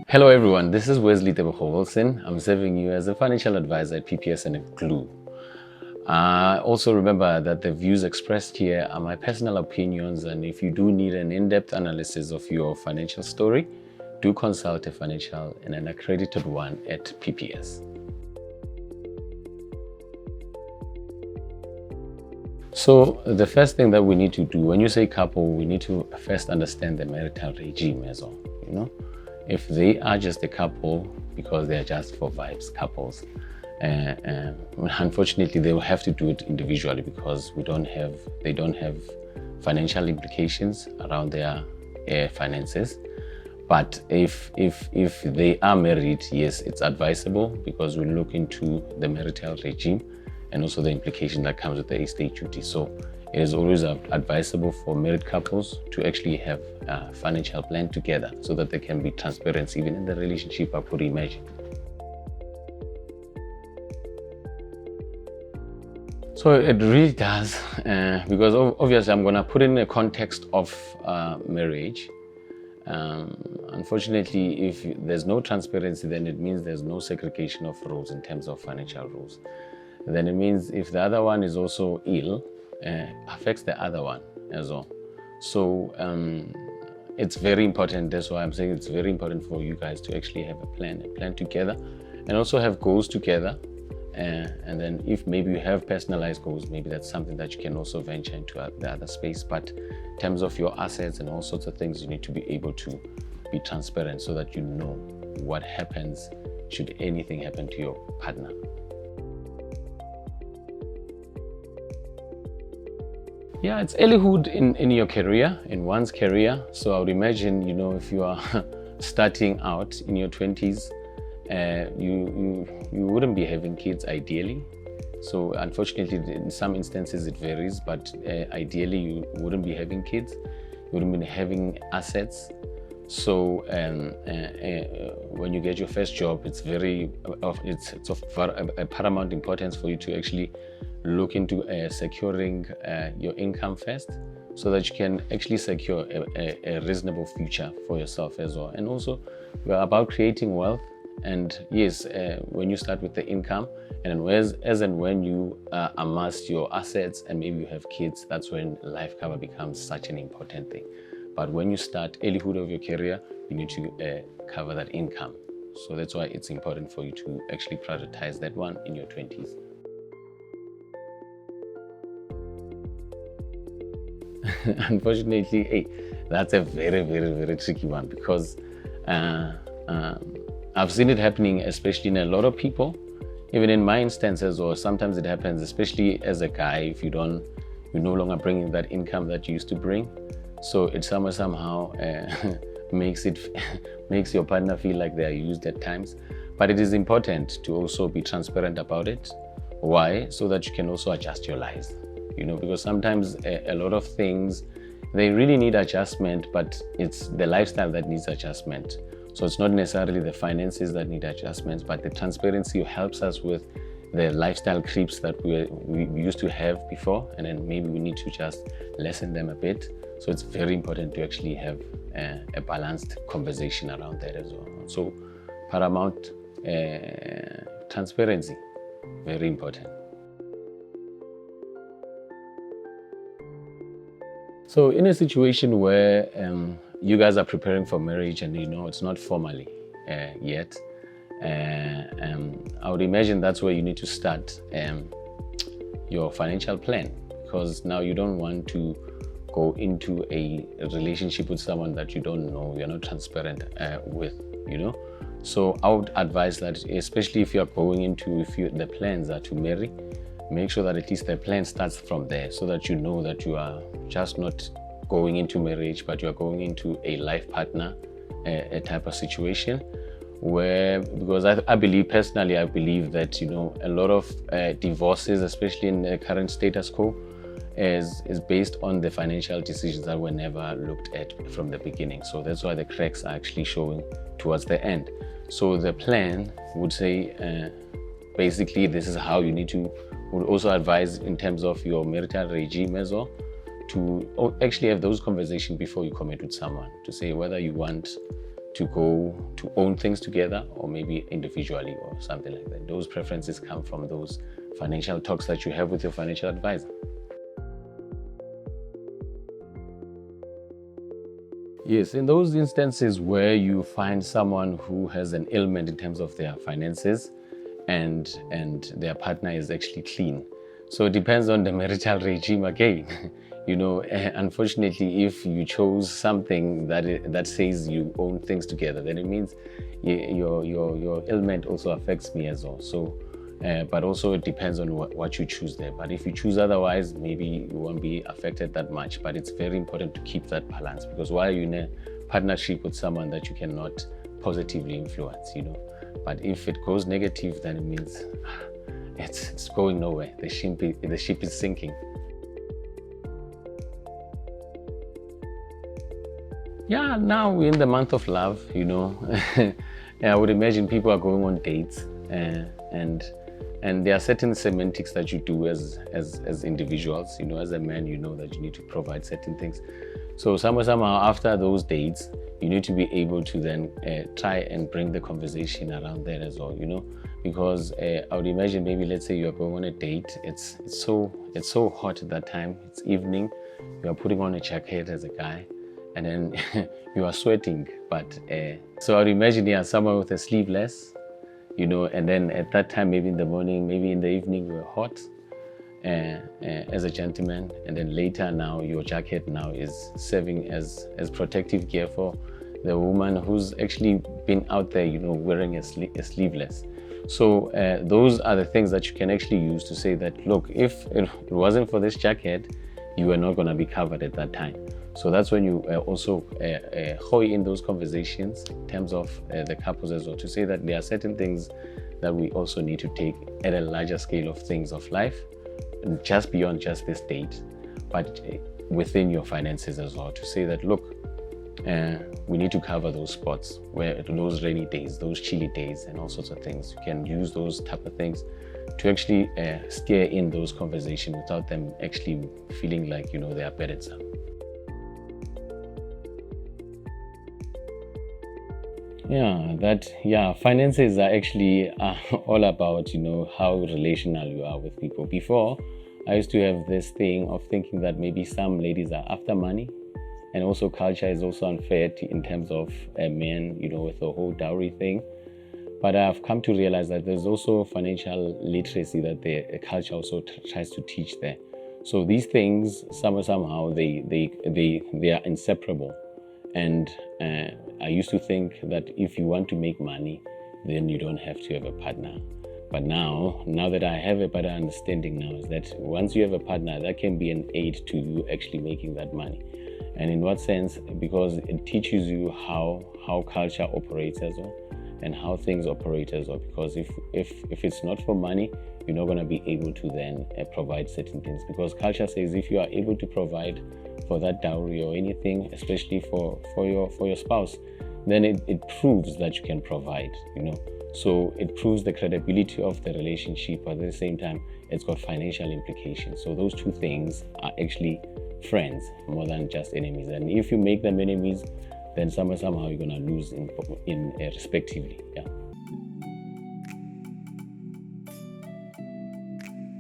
Hello everyone, this is Wesley Tebogo-Wilson. I'm serving you as a financial advisor at PPS and Glue. Also remember that the views expressed here are my personal opinions, and if you do need an in-depth analysis of your financial story, do consult a financial and an accredited one at PPS. So the first thing that we need to do when you say couple, we need to first understand the marital regime as well, If they are just a couple because they are just for vibes couples, unfortunately they will have to do it individually because they don't have financial implications around their finances. But if they are married, yes, it's advisable because we look into the marital regime and also the implication that comes with the estate duty. So it is always advisable for married couples to actually have a financial plan together so that there can be transparency even in the relationship, I could imagine. So it really does, because obviously I'm going to put in a context of marriage. Unfortunately, if there's no transparency, then it means there's no segregation of roles in terms of financial rules. Then it means if the other one is also ill, affects the other one as well. So it's very important. That's why I'm saying it's very important for you guys to actually have a plan together, and also have goals together. And then if maybe you have personalized goals, maybe that's something that you can also venture into the other space. But in terms of your assets and all sorts of things, you need to be able to be transparent so that you know what happens should anything happen to your partner. Yeah, it's earlyhood in your career, in one's career. So I would imagine, if you are starting out in your 20s, you wouldn't be having kids ideally. So unfortunately, in some instances it varies, but ideally you wouldn't be having kids, you wouldn't be having assets. So when you get your first job, it's of paramount importance for you to actually look into securing your income first, so that you can actually secure a reasonable future for yourself as well. And also, we're about creating wealth. And yes, when you start with the income, and as and when you amass your assets and maybe you have kids, that's when life cover becomes such an important thing. But when you start earlyhood of your career, you need to cover that income. So that's why it's important for you to actually prioritize that one in your 20s. Unfortunately, that's a very, very, very tricky one, because I've seen it happening, especially in a lot of people, even in my instances, or sometimes it happens, especially as a guy, if you're no longer bringing that income that you used to bring. So it somehow makes your partner feel like they are used at times. But it is important to also be transparent about it. Why? So that you can also adjust your lives. Because sometimes a lot of things, they really need adjustment, but it's the lifestyle that needs adjustment. So it's not necessarily the finances that need adjustments, but the transparency helps us with the lifestyle creeps that we used to have before, and then maybe we need to just lessen them a bit. So it's very important to actually have a balanced conversation around that as well. So paramount transparency, very important. So in a situation where you guys are preparing for marriage and it's not formally yet, I would imagine that's where you need to start your financial plan, because now you don't want to go into a relationship with someone that you don't know, you're not transparent with, So I would advise that, especially if you're going into, the plans are to marry, make sure that at least the plan starts from there, so that you know that you are just not going into marriage, but you are going into a life partner, a type of situation because I believe that, a lot of divorces, especially in the current status quo, is based on the financial decisions that were never looked at from the beginning. So that's why the cracks are actually showing towards the end. So the plan would say, basically, this is how you need to, would also advise in terms of your marital regime as well, actually have those conversations before you commit with someone, to say whether you want to go to own things together or maybe individually or something like that. Those preferences come from those financial talks that you have with your financial advisor. Yes, in those instances where you find someone who has an ailment in terms of their finances and their partner is actually clean. So it depends on the marital regime again. Unfortunately, if you chose something that says you own things together, then it means your ailment also affects me as well. So, but also it depends on what you choose there. But if you choose otherwise, maybe you won't be affected that much. But it's very important to keep that balance, because while you're in a partnership with someone that you cannot positively influence, But if it goes negative, then it means it's going nowhere. The ship is sinking. Yeah, now we're in the month of love, I would imagine people are going on dates, and there are certain semantics that you do as individuals. As a man, that you need to provide certain things. So somehow after those dates, you need to be able to then try and bring the conversation around there as well, because I would imagine, maybe let's say you are going on a date. It's so hot at that time. It's evening. You are putting on a jacket as a guy, and then you are sweating. But so I would imagine, someone with a sleeveless, and then at that time, maybe in the morning, maybe in the evening, you were hot as a gentleman, and then later now your jacket now is serving as protective gear for the woman who's actually been out there, wearing a sleeveless. So those are the things that you can actually use to say that, look, if it wasn't for this jacket, you are not going to be covered at that time. So that's when you also hoy in those conversations in terms of the couples as well, to say that there are certain things that we also need to take at a larger scale of things of life, just beyond just this date, but within your finances as well, to say that, look, we need to cover those spots, where those rainy days, those chilly days, and all sorts of things. You can use those type of things to actually steer in those conversations without them actually feeling like, they are burdensome. Finances are actually all about, how relational you are with people. Before, I used to have this thing of thinking that maybe some ladies are after money, and also culture is also unfair in terms of men, with the whole dowry thing. But I've come to realize that there's also financial literacy that the culture also tries to teach there. So these things, somehow they are inseparable. And I used to think that if you want to make money, then you don't have to have a partner. But now that I have a better understanding now, is that once you have a partner, that can be an aid to you actually making that money. And in what sense? Because it teaches you how culture operates as well, and how things operate as well. Because if it's not for money, you're not going to be able to then provide certain things. Because culture says if you are able to provide for that dowry or anything, especially for your spouse, then it proves that you can provide, So it proves the credibility of the relationship, but at the same time, it's got financial implications. So those two things are actually friends more than just enemies. And if you make them enemies, then somehow you're going to lose in respectively. Yeah.